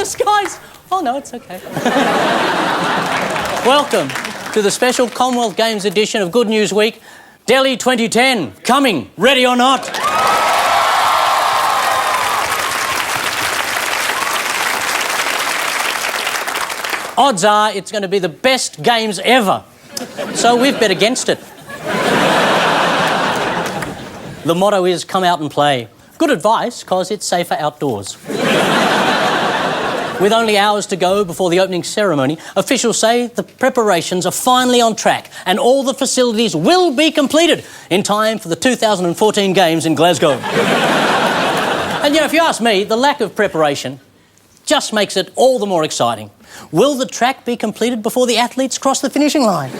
the skies. Oh, no, it's okay. Welcome to the special Commonwealth Games edition of Good News Week, Delhi 2010. Coming, ready or not. Odds are it's going to be the best games ever. So we've bet against it. The motto is come out and play. Good advice, because it's safer outdoors. With only hours to go before the opening ceremony, officials say the preparations are finally on track and all the facilities will be completed in time for the 2014 Games in Glasgow. And, you know, if you ask me, the lack of preparation just makes it all the more exciting. Will the track be completed before the athletes cross the finishing line?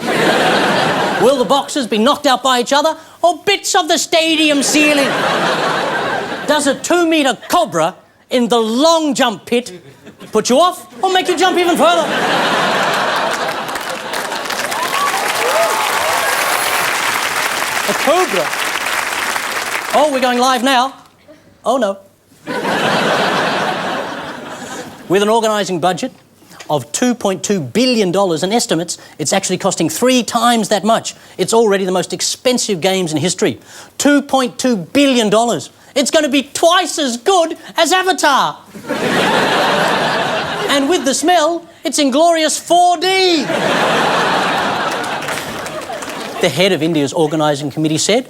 Will the boxers be knocked out by each other or bits of the stadium ceiling? Does a 2-metre cobra in the long jump pit put you off or make you jump even further? A cobra. Oh, we're going live now. Oh, no. With an organising budget of $2.2 billion and estimates, it's actually costing 3 times that much. It's already the most expensive games in history. $2.2 billion. It's going to be twice as good as Avatar. And with the smell, it's in glorious 4D. The head of India's organising committee said,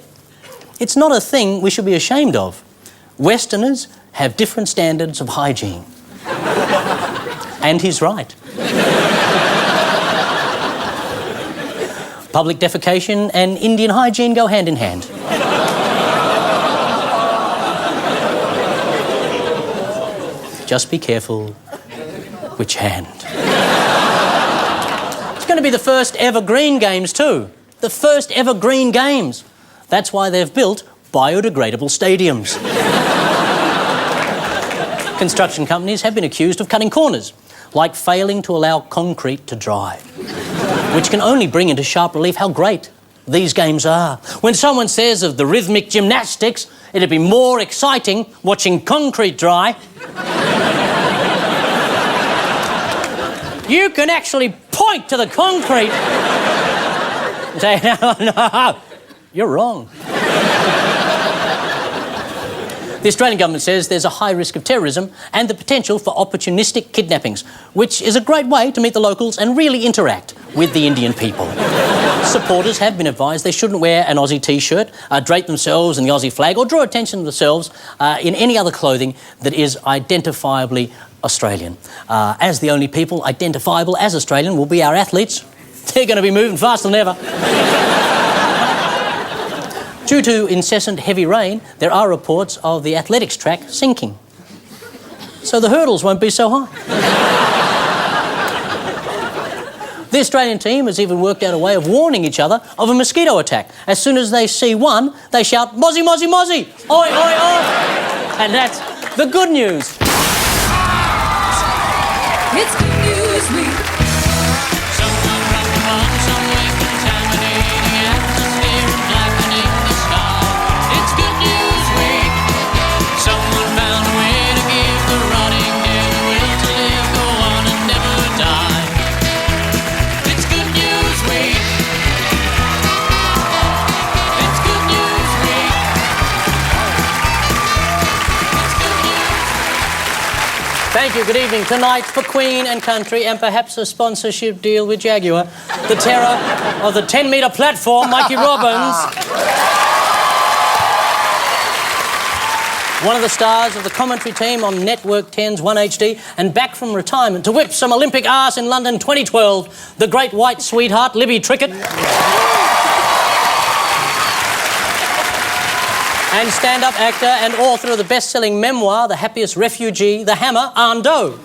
"It's not a thing we should be ashamed of. Westerners have different standards of hygiene." And he's right. Public defecation and Indian hygiene go hand in hand. Just be careful which hand. It's going to be the first ever green games too. The first ever green games. That's why they've built biodegradable stadiums. Construction companies have been accused of cutting corners, like failing to allow concrete to dry, which can only bring into sharp relief how great these games are. When someone says of the rhythmic gymnastics, it'd be more exciting watching concrete dry. You can actually point to the concrete and say, no, you're wrong. The Australian government says there's a high risk of terrorism and the potential for opportunistic kidnappings, which is a great way to meet the locals and really interact with the Indian people. Supporters have been advised they shouldn't wear an Aussie T-shirt, drape themselves in the Aussie flag or draw attention to themselves in any other clothing that is identifiably Australian. As the only people identifiable as Australian will be our athletes. They're going to be moving faster than ever. Due to incessant heavy rain, there are reports of the athletics track sinking. So the hurdles won't be so high. The Australian team has even worked out a way of warning each other of a mosquito attack. As soon as they see one, they shout, "Mozzie, mozzie, mozzie! Oi, oi, oi!" And that's the good news. It's Good News Week. Someone dropped a bomb somewhere, contaminating atmosphere and blackening the sky. It's Good News Week. Someone found a way to give the rotting dead the will to live, go on and never die. It's Good News Week. It's Good News Week. It's Good News. Thank you. Good evening. Tonight for Queen and Country and perhaps a sponsorship deal with Jaguar, the terror of the 10-metre platform, Mikey Robbins. One of the stars of the commentary team on Network 10's 1HD and back from retirement to whip some Olympic arse in London 2012, the great white sweetheart, Libby Trickett. And stand-up actor and author of the best-selling memoir, The Happiest Refugee, The Hammer, Anh Do.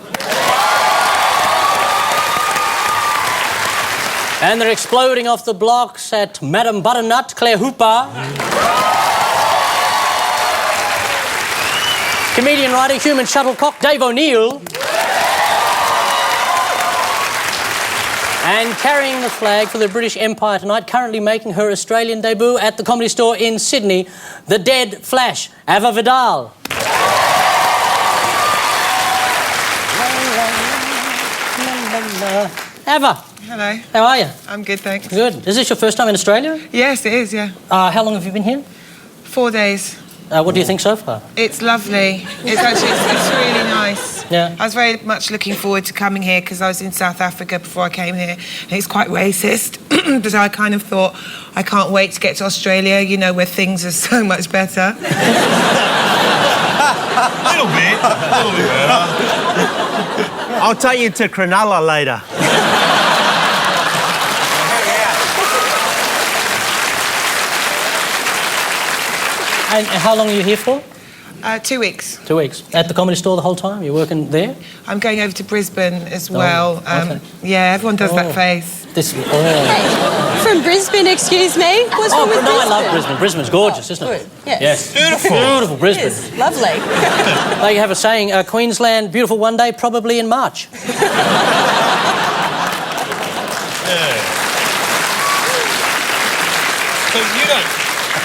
And they're exploding off the blocks at Madame Butternut, Claire Hooper. Comedian, writer, human shuttlecock, Dave O'Neill. And carrying the flag for the British Empire tonight, currently making her Australian debut at the Comedy Store in Sydney, the dead Flash, Ava Vidal. Ava, Hello. how are you? I'm good, thanks. Good. Is this your first time in Australia? Yes, it is, yeah. How long have you been here? 4 days. What do you think so far? It's lovely. It's really nice. Yeah. I was very much looking forward to coming here because I was in South Africa before I came here, and it's quite racist. But I kind of thought, I can't wait to get to Australia, you know, where things are so much better. A little bit better. I'll take you to Cronulla later. And how long are you here for? 2 weeks. 2 weeks. At the Comedy Store the whole time? You're working there? I'm going over to Brisbane as well. okay. Yeah, everyone does that face. From Brisbane, excuse me. What's wrong with no, Brisbane? I love Brisbane. Brisbane's gorgeous, isn't it? Good. Yes. Yes. Beautiful. Beautiful Brisbane. It is. Lovely. They have a saying, Queensland, beautiful one day, probably in March. So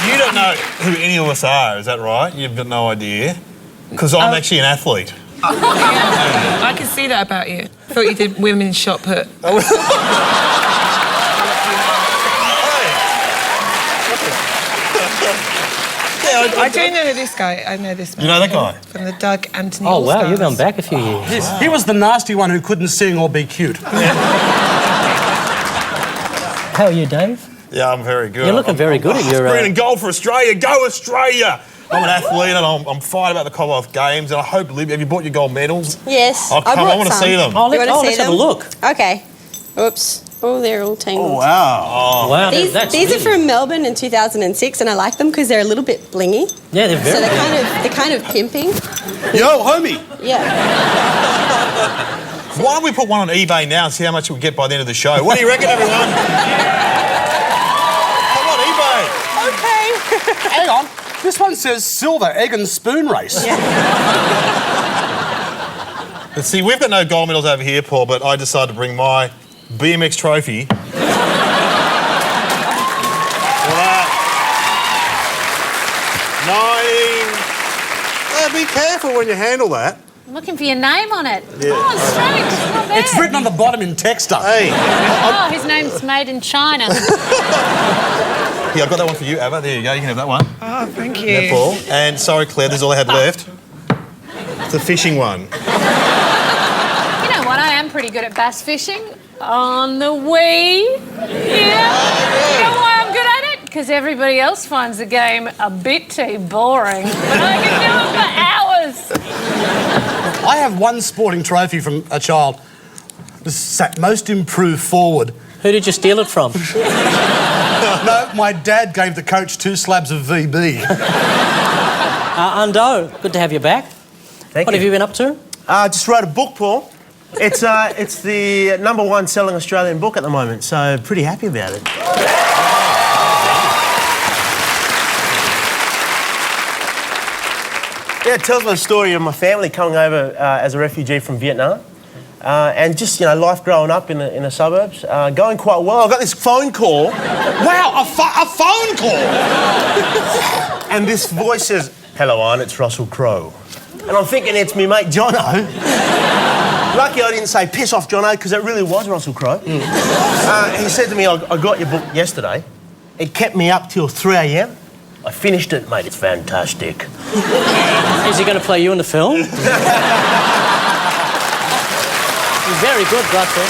you don't know who any of us are, is that right? You've got no idea? Because I'm actually an athlete. I can see that about you. I thought you did women's shot put. I do know this guy. I know this man. You know that guy? From the Doug Anthony Oh, wow, All-Stars. you've gone back a few years. He was the nasty one who couldn't sing or be cute. How are you, Dave? Yeah, I'm very good. You're looking very good at your... Green and gold for Australia. Go Australia! I'm an athlete and I'm fired about the Commonwealth Games, and I hope, Libby, have you bought your gold medals? Yes. I'll come. I brought want to some. see them. Oh, You wanna see let's have a them? look. Okay. Oops. Oh, they're all tangled. Oh, wow. Wow, These that's are really- from Melbourne in 2006, and I like them because they're a little bit blingy. Yeah, they're very So they're kind of pimping. Yo, homie. Yeah. Why don't we put one on eBay now and see how much we get by the end of the show? What do you reckon, everyone? Come on, eBay. Okay. Hang on. This one says silver egg and spoon race. Let's see, we've got no gold medals over here, Paul, but I decided to bring my BMX trophy. Look at that. 19. Be careful when you handle that. I'm looking for your name on it. Yeah. Oh, it's strange. It's not bad. It's written on the bottom in texter. Hey. Oh, his name's made in China. Here, I've got that one for you, Ava. There you go. You can have that one. Oh, thank you. There, Paul. And sorry, Claire, this is all I had left. It's a fishing one. You know what? I am pretty good at bass fishing. On the Wii. Yeah. You know why I'm good at it? Because everybody else finds the game a bit too boring. But I can do it for hours. I have one sporting trophy from a child. This sat most improved forward. Who did you steal it from? No, my dad gave the coach 2 slabs of VB. Anh Do, good to have you back. Thank What you. have you been up to? Just wrote a book, Paul. It's the #1 selling Australian book at the moment, so pretty happy about it. Yeah, it tells my story of my family coming over as a refugee from Vietnam. And just, you know, life growing up in the suburbs, going quite well. I got this phone call. Wow, a phone call! And this voice says, "Hello, Anne, it's Russell Crowe." And I'm thinking it's me mate Jono. Lucky I didn't say piss off Jono, because it really was Russell Crowe. He said to me, I got your book yesterday. It kept me up till 3 a.m. I finished it, mate. It's fantastic. Is he going to play you in the film? He's very good, Russell.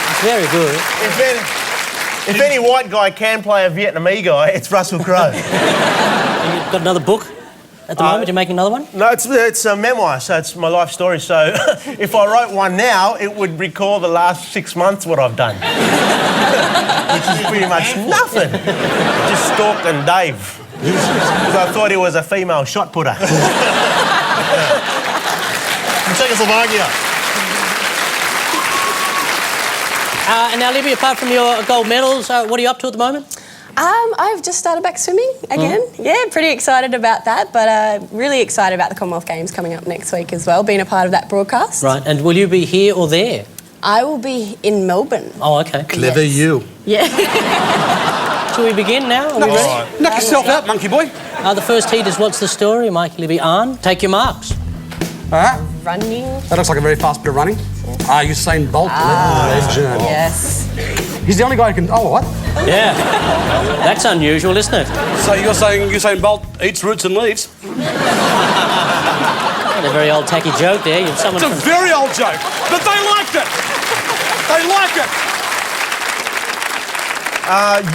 He's very good. If any white guy can play a Vietnamese guy, it's Russell Crowe. You've got another book at the moment? You're making another one? No, it's a memoir, so it's my life story. So if I wrote one now, it would recall the last 6 months what I've done. Which is pretty much nothing. Just stalked and Dave. Because I thought he was a female shot putter. From Czechoslovakia. And now, Libby, apart from your gold medals, what are you up to at the moment? I've just started back swimming again. Yeah, pretty excited about that, but really excited about the Commonwealth Games coming up next week as well, being a part of that broadcast. Right, and will you be here or there? I will be in Melbourne. Oh, OK. Clever you. Yeah. Shall we begin now? Are we ready? Knock yourself out, monkey boy. The first heat is What's the Story? Mikey, Libby, Anh. Take your marks. Running. That looks like a very fast bit of running. Usain Bolt. Legend. Yes. He's the only guy who can... Oh, what? Yeah. That's unusual, isn't it? So you're saying Usain Bolt eats roots and leaves? A very old tacky joke there. You've someone It's a very old joke, but they liked it. They like it.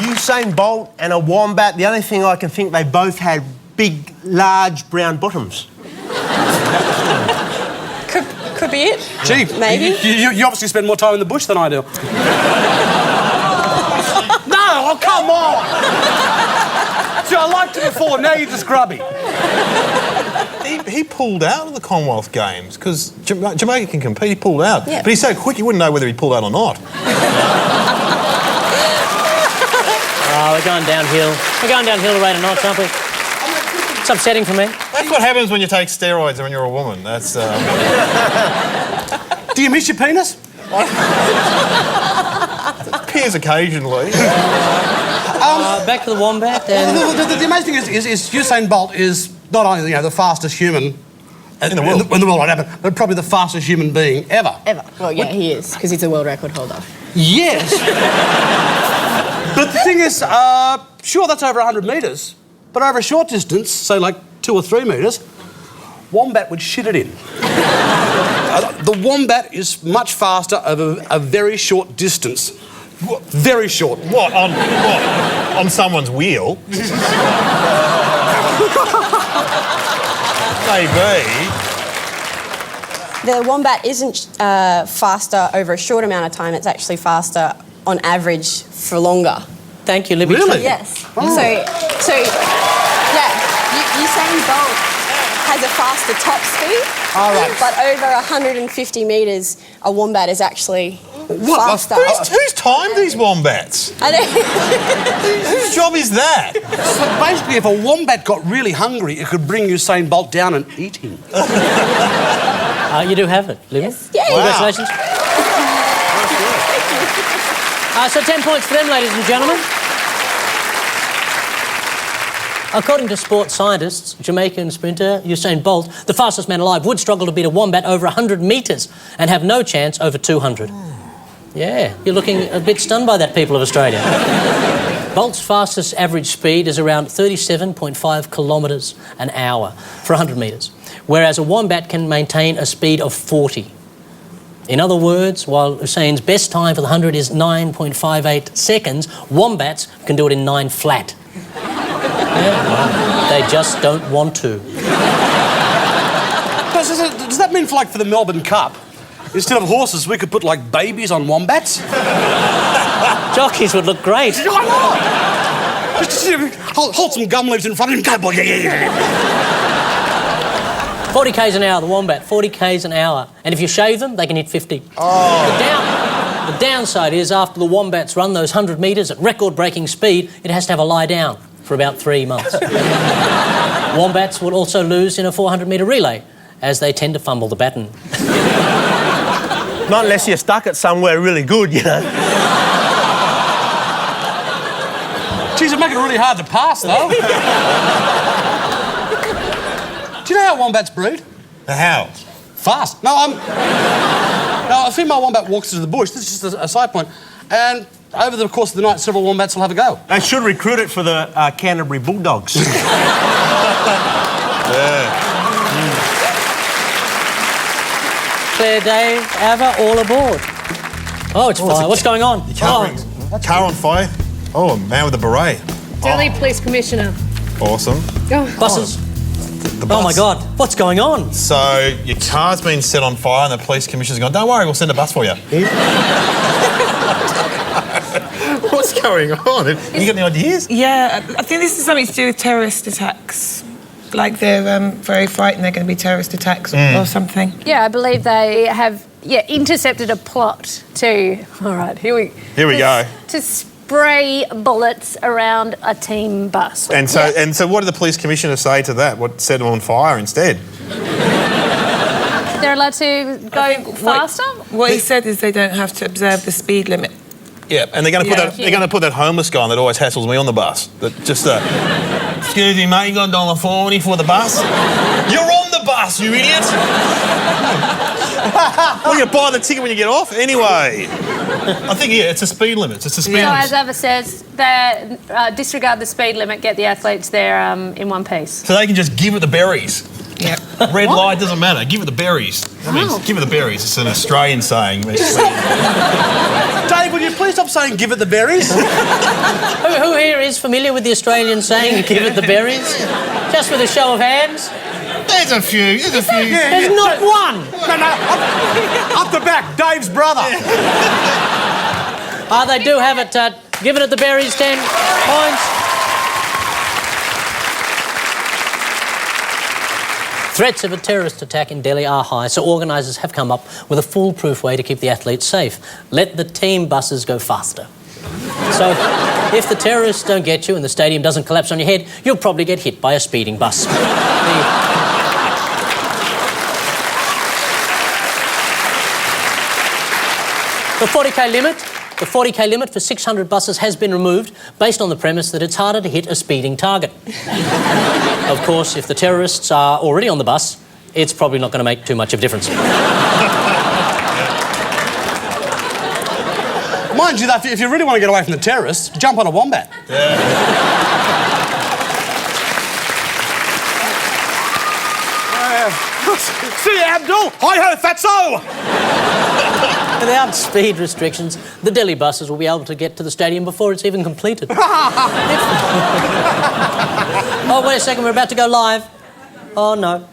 Usain Bolt and a wombat, the only thing I can think, they both had big, large brown bottoms. Could be it. Gee, Maybe. You obviously spend more time in the bush than I do. No, oh, come on! See, I liked it before, now you're just grubby. He pulled out of the Commonwealth Games because Jamaica can compete. He pulled out. Yeah. But he's so quick you wouldn't know whether he pulled out or not. Oh, we're going downhill. We're going downhill to rate a notch, aren't we? It's upsetting for me. That's what happens when you take steroids when you're a woman. That's... Do you miss your penis? appears occasionally. Back to the wombat. And... The amazing thing is Usain Bolt is not only the fastest human in the world, but probably the fastest human being ever. Well, yeah, he is, because he's a world record holder. Yes. But the thing is, sure, that's over 100 metres, but over a short distance, say like 2 or 3 metres, wombat would shit it in. The wombat is much faster over a very short distance. Very short. What? On someone's wheel? Maybe. The wombat isn't faster over a short amount of time. It's actually faster on average for longer. Thank you, Libby. Really? Yes. Oh. So yeah, Usain Bolt has a faster top speed. All right. But over 150 metres, a wombat is actually faster. Who's timed these wombats? I know. Whose job is that? So basically, if a wombat got really hungry, it could bring Usain Bolt down and eat him. You do have it, Libby. Yes. Yay. Congratulations. So 10 points for them, ladies and gentlemen. According to sports scientists, Jamaican sprinter Usain Bolt, the fastest man alive, would struggle to beat a wombat over 100 metres and have no chance over 200. Yeah, you're looking a bit stunned by that, people of Australia. Bolt's fastest average speed is around 37.5 kilometres an hour for 100 metres, whereas a wombat can maintain a speed of 40. In other words, while Usain's best time for the 100 is 9.58 seconds, wombats can do it in 9 flat. Yeah, they just don't want to. Does that mean for the Melbourne Cup, instead of horses, we could put babies on wombats? Jockeys would look great. Hold some gum leaves in front of him. Go, boy. Yeah. 40 k's an hour, the wombat, 40 k's an hour. And if you shave them, they can hit 50. Oh. The downside is after the wombats run those 100 metres at record-breaking speed, it has to have a lie down for about 3 months. Wombats will also lose in a 400-metre relay, as they tend to fumble the baton. Not unless you're stuck at somewhere really good, you know. Geez, it'd make it really hard to pass, though. Do you know how wombats breed? How? Fast. No, a female wombat walks into the bush. This is just a side point. And over the course of the night, several wombats will have a go. They should recruit it for the Canterbury Bulldogs. Yeah. Claire, Dave, Ava, all aboard. Oh, it's fire. What's going on? Car on fire. Oh, a man with a beret. Delhi Police Commissioner. Awesome. Buses. The bus. Oh, my God. What's going on? So, your car's been set on fire and the police commissioner's gone, don't worry, we'll send a bus for you. What's going on? You got any ideas? Yeah, I think this is something to do with terrorist attacks. They're very frightened they're going to be terrorist attacks or something. Yeah, I believe they have intercepted a plot to... All right, here we go. To spray bullets around a team bus. And so what did the police commissioner say to that? What set them on fire instead? They're allowed to go faster? What he said is they don't have to observe the speed limit. Yeah, and they're going to put that homeless guy on that always hassles me on the bus. That just excuse me, mate, you got $1.40 for the bus? You're on the bus. bus, you idiot! Well, you buy the ticket when you get off. Anyway, I think, yeah, it's a speed limit. It's a speed So limit. as Ava says, they disregard the speed limit, get the athletes there in one piece. So they can just give it the berries. Yep. Red light doesn't matter. Give it the berries. That means give it the berries. It's an Australian saying. Dave, would you please stop saying give it the berries? Who here is familiar with the Australian saying, give it the berries? Just with a show of hands. There's a few. There's not one. No, up the back, Dave's brother. They do have it. Giving it the berries, 10 points. Threats of a terrorist attack in Delhi are high, so organisers have come up with a foolproof way to keep the athletes safe. Let the team buses go faster. So, if the terrorists don't get you and the stadium doesn't collapse on your head, you'll probably get hit by a speeding bus. The 40k limit for 600 buses has been removed based on the premise that it's harder to hit a speeding target. Of course, if the terrorists are already on the bus, it's probably not going to make too much of a difference. Mind you, that if you really want to get away from the terrorists, jump on a wombat. See you, Abdul. Hi-ho, fatso. Without speed restrictions, the Delhi buses will be able to get to the stadium before it's even completed. Oh, wait a second, we're about to go live. Oh, no.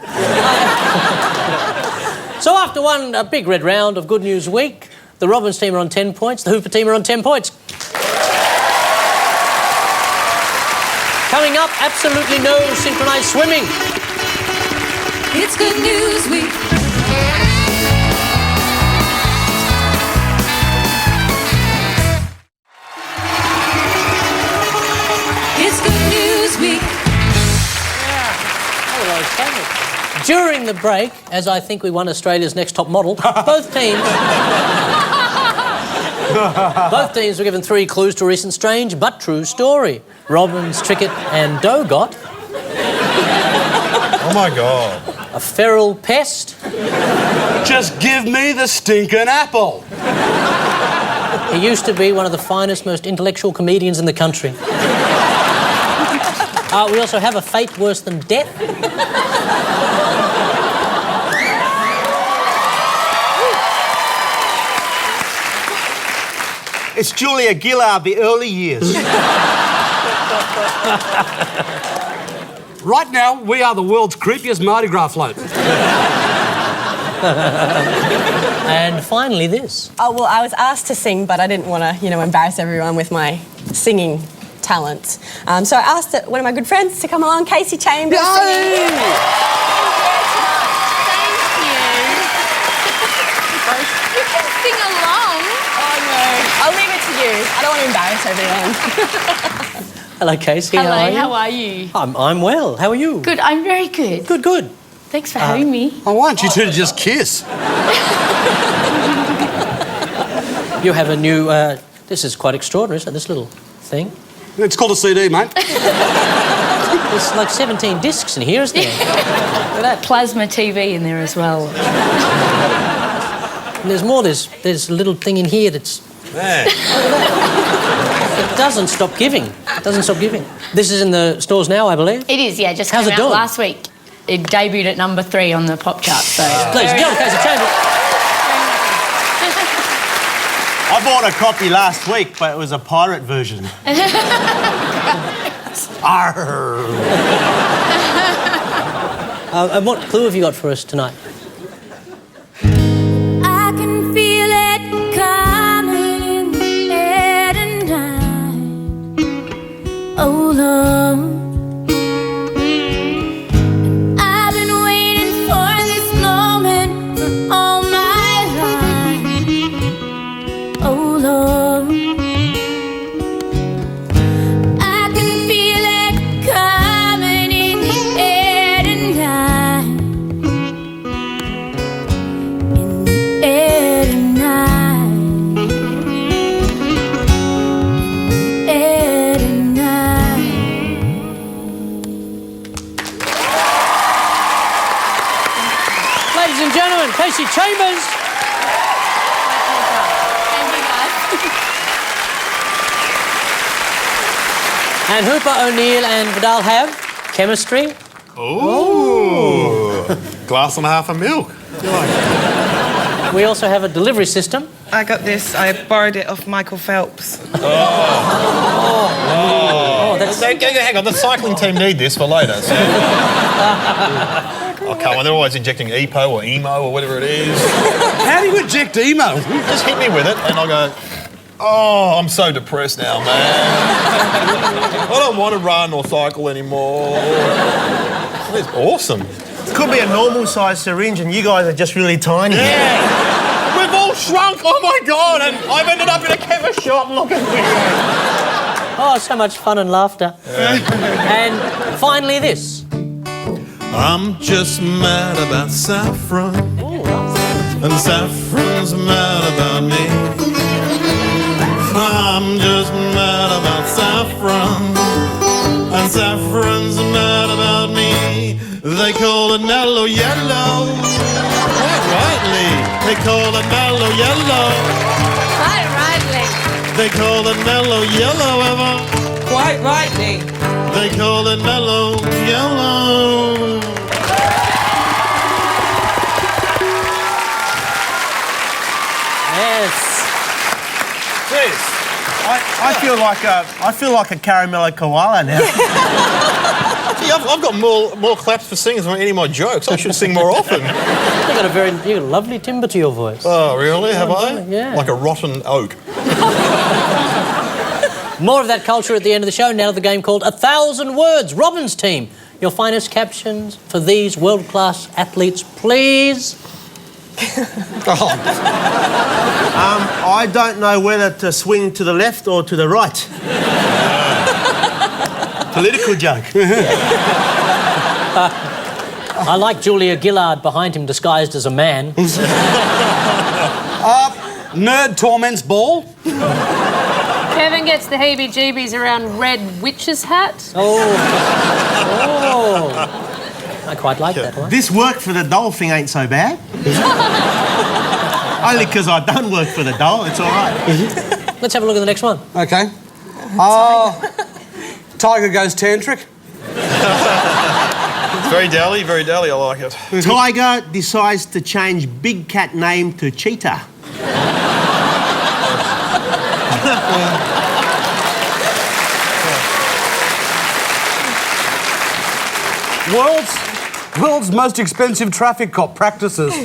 So after one big red round of Good News Week, the Robbins team are on 10 points, the Hooper team are on 10 points. Coming up, absolutely no synchronised swimming. It's Good News Week. It's Good News Week. During the break, as I think we won Australia's Next Top Model, both teams were given 3 clues to a recent strange but true story. Robbins, Trickett and Do got... Oh, my God. A feral pest. Just give me the stinking apple. He used to be one of the finest, most intellectual comedians in the country. We also have a fate worse than death. It's Julia Gillard, the early years. Right now, we are the world's creepiest Mardi Gras float. And finally this. Oh, well, I was asked to sing, but I didn't want to, embarrass everyone with my singing talent. So I asked one of my good friends to come along, Kasey Chambers. Thank you. You can sing along. Oh, no. I'll leave it to you. I don't want to embarrass everyone. Hello, Kasey. Hello, how are you? how are you? I'm well. How are you? Good, I'm very good. Good. Thanks for having me. I want you two to just kiss. You have a new... this is quite extraordinary, isn't it, this little thing? It's called a CD, mate. There's like 17 discs in here, isn't there? With that plasma TV in there as well. And there's more. There's a little thing in here that's... Man. It doesn't stop giving. It doesn't stop giving. This is in the stores now, I believe. It is, yeah, just How's came it out doing? last week. It debuted at number 3 on the pop chart, so... Please, go to Kasey Chambers. I bought a copy last week, but it was a pirate version. Arr. And what clue have you got for us tonight? I can feel it coming in the air tonight. Oh, Lord. And I've been waiting for this moment for all my life. Oh, Lord. I can feel it coming in the air tonight. In the air tonight. In the air tonight. gentlemen, Kasey Chambers. And Hooper, O'Neill and Vidal have chemistry. Ooh. Glass and a half of milk. We also have a delivery system. I got this. I borrowed it off Michael Phelps. Hang on, the cycling team need this for later. So. Oh, come on, they're always injecting EPO or emo or whatever it is. How do you inject emo? Just hit me with it and I'll go, oh, I'm so depressed now, man. I don't want to run or cycle anymore. It's awesome. It could be a normal size syringe and you guys are just really tiny. Yeah. We've all shrunk, oh my God, and I've ended up in a chemist shop. Look at me. Oh, so much fun and laughter. And finally this. I'm just mad about saffron. And saffron's mad about me. I'm just mad about saffron. And saffron's mad about me. They call it mellow yellow. Quite rightly. They call it mellow yellow. Quite rightly. They call it mellow yellow ever. Quite rightly. They call it mellow yellow. Yes. Jeez. I feel like a caramello koala now. See, I've got more claps for singers than any of my jokes. I should sing more often. You got a lovely timbre to your voice. Oh, really? Have I? Yeah. Like a rotten oak. More of that culture at the end of the show. Now the game called 1,000 Words. Robin's team, your finest captions for these world-class athletes, please. I don't know whether to swing to the left or to the right. Political joke. I like Julia Gillard behind him disguised as a man. Nerd torments ball. Kevin gets the heebie-jeebies around red witch's hat. Oh. I quite like that one. This work for the doll thing ain't so bad. Only because I don't work for the doll, it's all right. Let's have a look at the next one. Okay. Tiger goes tantric. Very dally, I like it. Tiger decides to change big cat name to Cheetah. World's most expensive traffic cop practices. I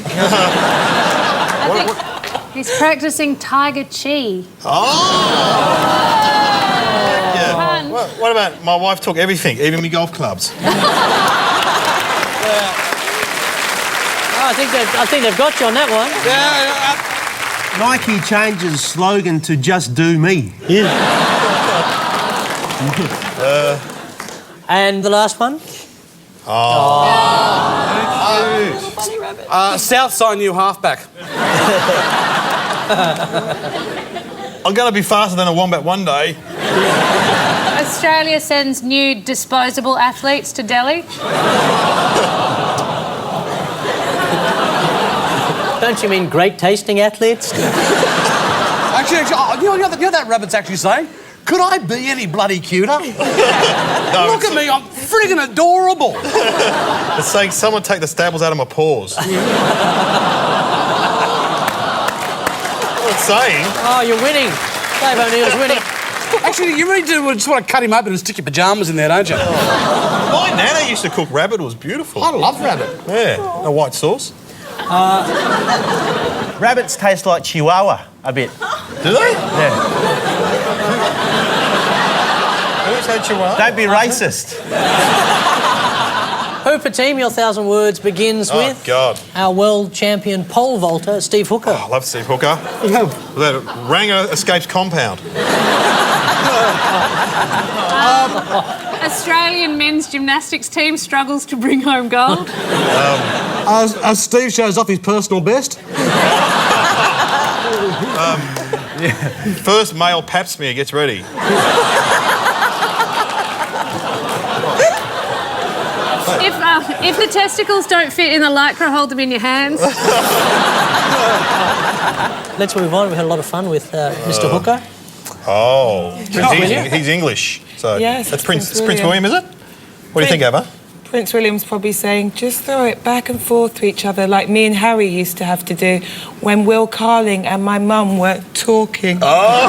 think he's practicing Tiger Chi. Yeah. What about my wife took everything, even my golf clubs? I think they've got you on that one. Mikey changes slogan to just do me. And the last one? Southside new halfback. I'm going to be faster than a wombat one day. Australia sends new disposable athletes to Delhi. Don't you mean great tasting athletes? Actually, you know that rabbit's actually saying? Could I be any bloody cuter? No, Look at me, I'm friggin' adorable. It's saying someone take the staples out of my paws. What it's saying? Oh, you're winning. Dave O'Neill's winning. Actually, you really do just want to cut him open and stick your pyjamas in there, don't you? My nana used to cook rabbit. It was beautiful. I love rabbit. Yeah, a white sauce. Rabbits taste like Chihuahua a bit. Do they? Yeah. Who said Chihuahua? Don't be racist. Hooper team, your 1,000 words begins with God. our world champion pole vaulter, Steve Hooker. I love Steve Hooker. That Ranger escapes compound. Australian men's gymnastics team struggles to bring home gold. As Steve shows off his personal best. First male pap smear gets ready. If the testicles don't fit in the lycra, hold them in your hands. Let's move on. We had a lot of fun with Mr. Hooker. Oh, William? he's English. So Yes, that's it's Prince Prince William, is it? What do you think, Abba? Prince William's probably saying, just throw it back and forth to each other like me and Harry used to have to do when Will Carling and my mum weren't talking. Oh!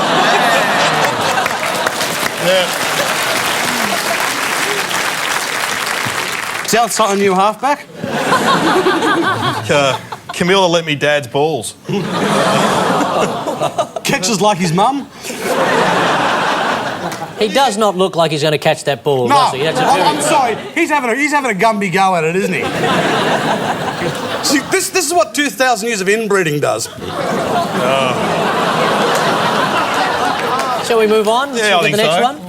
Yeah. Sounds like a new halfback. Camilla let me dad's balls. Catches like his mum. He does not look like he's going to catch that ball, No, does he? That's a very- I'm sorry. He's having a Gumby go at it, isn't he? See, this is what 2,000 years of inbreeding does. Shall we move on Yeah, I to think the next so. one?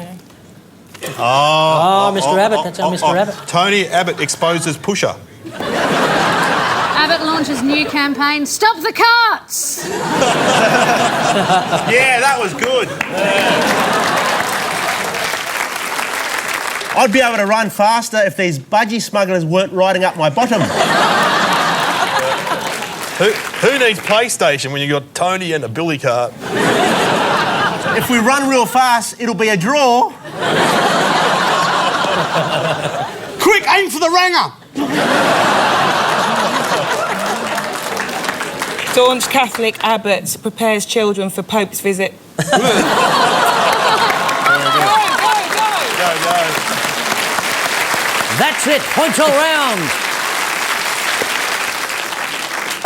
Oh, Mr. Abbott. That's our Mr. Abbott. Tony Abbott exposes pusher. Abbott launches new campaign, Stop the Carts! Yeah, that was good. I'd be able to run faster if these budgie smugglers weren't riding up my bottom. Who needs PlayStation when you got Tony and a billy cart? If we run real fast, it'll be a draw. Quick, aim for the ranger. Staunch Catholic Abbott prepares children for Pope's visit. Go. That's it. Points all round.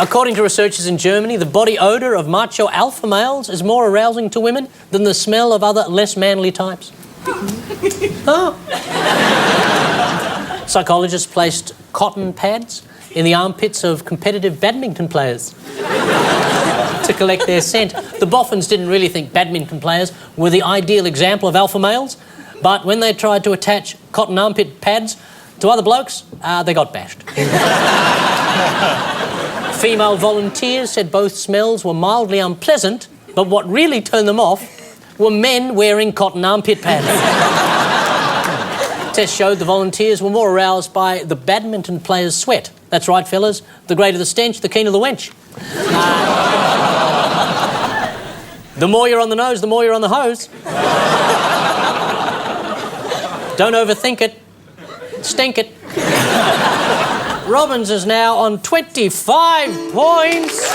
According to researchers in Germany, the body odour of macho alpha males is more arousing to women than the smell of other less manly types. Oh. Psychologists placed cotton pads in the armpits of competitive badminton players to collect their scent. The boffins didn't really think badminton players were the ideal example of alpha males, but when they tried to attach cotton armpit pads to other blokes, they got bashed. Female volunteers said both smells were mildly unpleasant, but what really turned them off were men wearing cotton armpit pads. Tests showed the volunteers were more aroused by the badminton players' sweat. That's right, fellas. The greater the stench, the keener the wench. The more you're on the nose, the more you're on the hose. Don't overthink it. Stink it. Robbins is now on 25 points.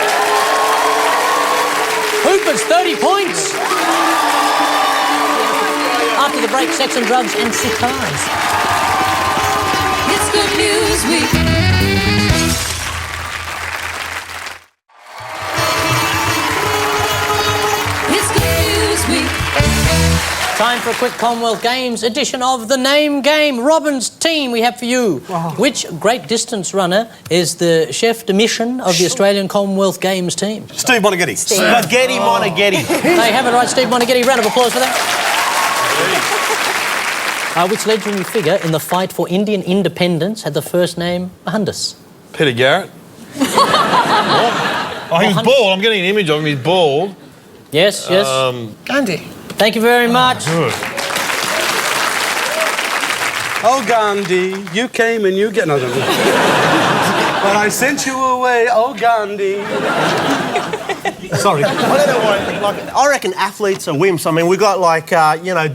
Hooper's 30 points. After the break, sex and drugs and cigars. It's Good News Week. It's Good News Week. Time for a quick Commonwealth Games edition of the Name Game. Robin's team we have for you. Oh. Which great distance runner is the chef de mission of the Australian Commonwealth Games team? Steve Monaghetti. Spaghetti Monaghetti. They have it right, Steve Monaghetti. Round of applause for that. Which legendary figure in the fight for Indian independence had the first name Mohandas? Peter Garrett. Oh, he was bald. I'm getting an image of him. He's bald. Yes, yes. Gandhi. Thank you very much. Good. Oh, Gandhi, you came and you get another. But I sent you away, oh, Gandhi. Sorry. I don't know what. I reckon athletes are wimps. I mean, we got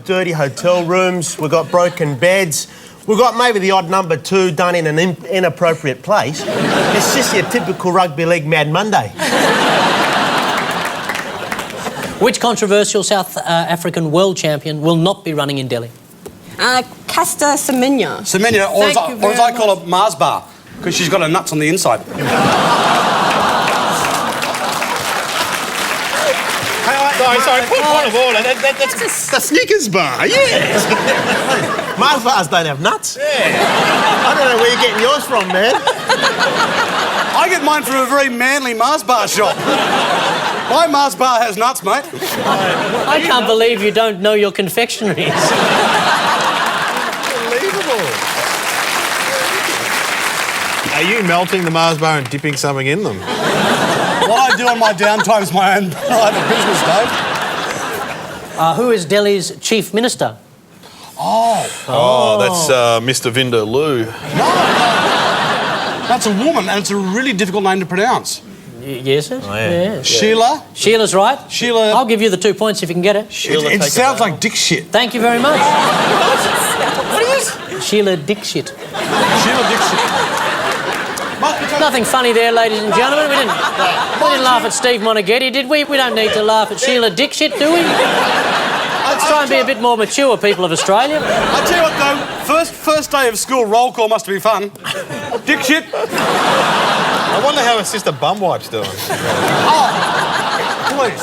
dirty hotel rooms. We got broken beds. We got maybe the odd number 2 done in an inappropriate place. It's just your typical rugby league Mad Monday. Which controversial South African world champion will not be running in Delhi? Caster Semenya. Semenya, or as I call her, Mars bar, because she's got her nuts on the inside. Sorry, point of order. That's the Snickers bar, yes. Mars bars don't have nuts. Yeah. I don't know where you're getting yours from, man. I get mine from a very manly Mars bar shop. My Mars bar has nuts, mate. I can't believe you don't know your confectionaries. Unbelievable. Are you melting the Mars bar and dipping something in them? What I do on my downtime is my own private business, Dave. Who is Delhi's chief minister? Oh, that's Mr. Vidal. No. That's a woman, and it's a really difficult name to pronounce. Yes, sir? Oh, yeah. Yeah. Sheila? Sheila's right. Sheila... I'll give you the 2 points if you can get it. It sounds like dick shit. Thank you very much. What is it? Sheila Dickshit. Sheila dick shit. Nothing funny there, ladies and gentlemen. We didn't laugh at Steve Monaghetti, did we? We don't need to laugh at Sheila Dickshit, do we? Let's try and be a bit more mature, people of Australia. I tell you what, though, first day of school roll call must be fun. Dick shit. I wonder how her sister Bumwipe's doing. Please.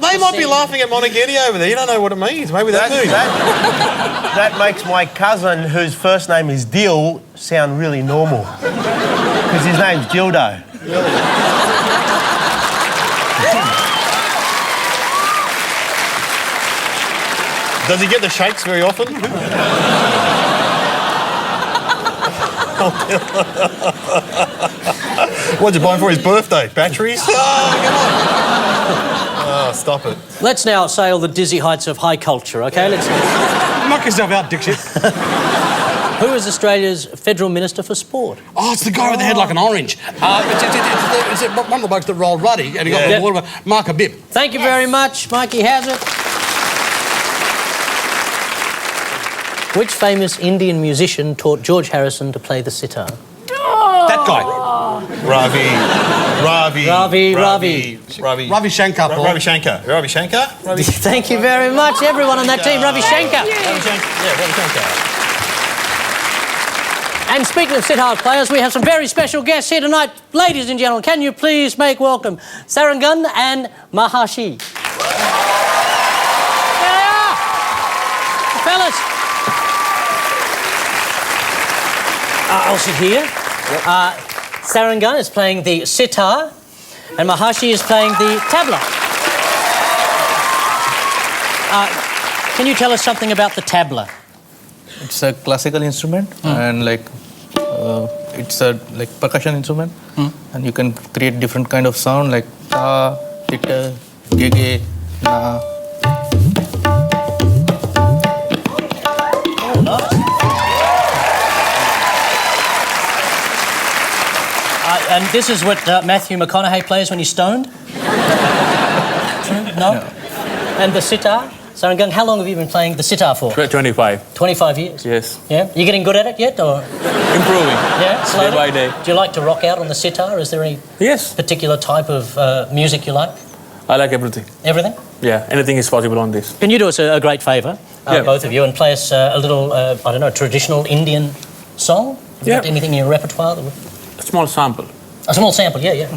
They might be laughing at Monaghetti over there. You don't know what it means. Maybe that means. That makes my cousin, whose first name is Dill, sound really normal. Because his name's Gildo. Does he get the shakes very often? What'd you buy him for his birthday? Batteries? Oh, come on. Oh, stop it. Let's now sail the dizzy heights of high culture, OK? Let's... Knock yourself out, dick shit. Who is Australia's Federal Minister for Sport? Oh, it's the guy with the head like an orange. It's one of the blokes that rolled ruddy, and he got the water. Mark a bib. Thank you very much. Mikey has it. Which famous Indian musician taught George Harrison to play the sitar? That guy. Ravi Shankar, Paul. Ravi Shankar. Thank you very much, everyone on that team. Ravi Shankar. Ravi Shankar. And speaking of sitar players, we have some very special guests here tonight. Ladies and gentlemen, can you please make welcome Sarangan and Maharshi. There they are. Fellas. I'll sit here. Sarangan is playing the sitar and Maharshi is playing the tabla. Can you tell us something about the tabla? It's a classical instrument and it's a percussion instrument and you can create different kind of sound like ta, tita, gege, na. And this is what Matthew McConaughey plays when he's stoned? True? No? And the sitar? Sarangan, how long have you been playing the sitar for? 25. 25 years? Yes. Yeah? You getting good at it yet, or...? Improving. Yeah, slowly? Day by day. Do you like to rock out on the sitar? Is there any particular type of music you like? I like everything. Everything? Yeah, anything is possible on this. Can you do us a great favour, both of you, and play us a little, I don't know, traditional Indian song? Have you got anything in your repertoire? That would... A small sample. A small sample, yeah.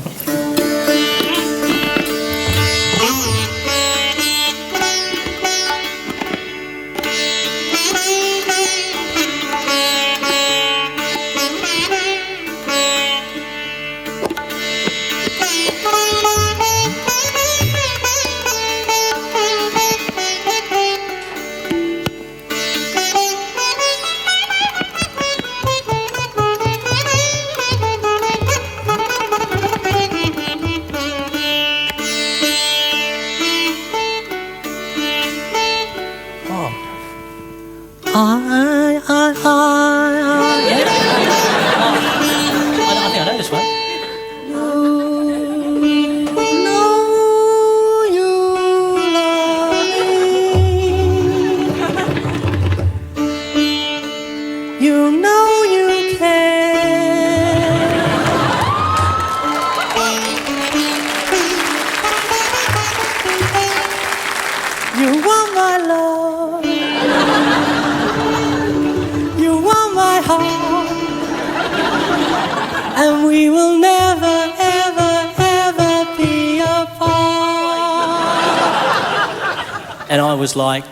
And I was like...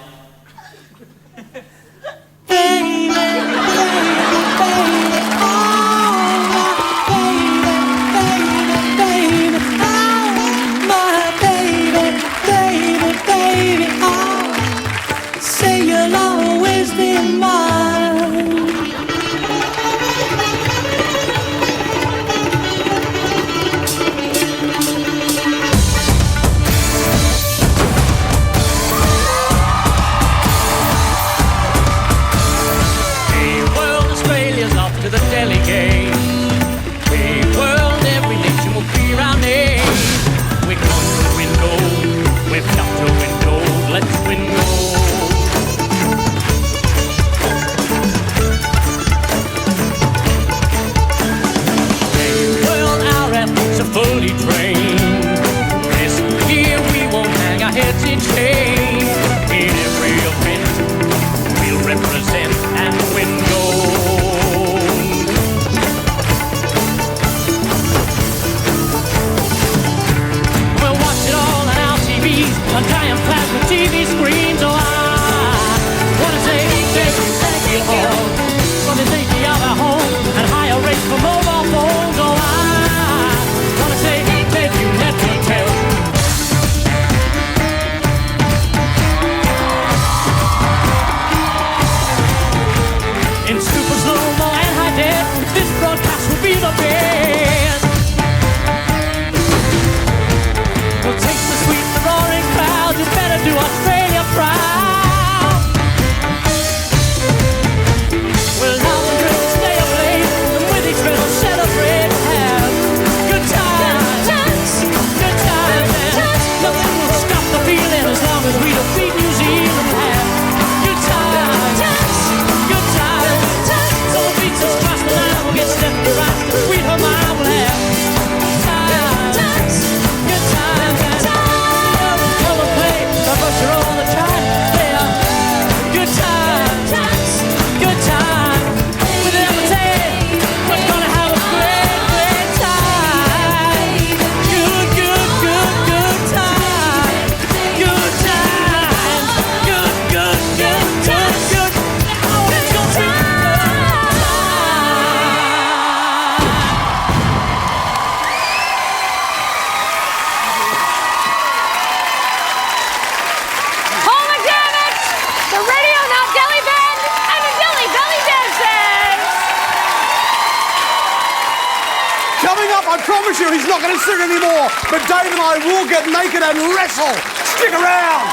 up, I promise you, he's not going to sing anymore. But Dave and I will get naked and wrestle. Stick around.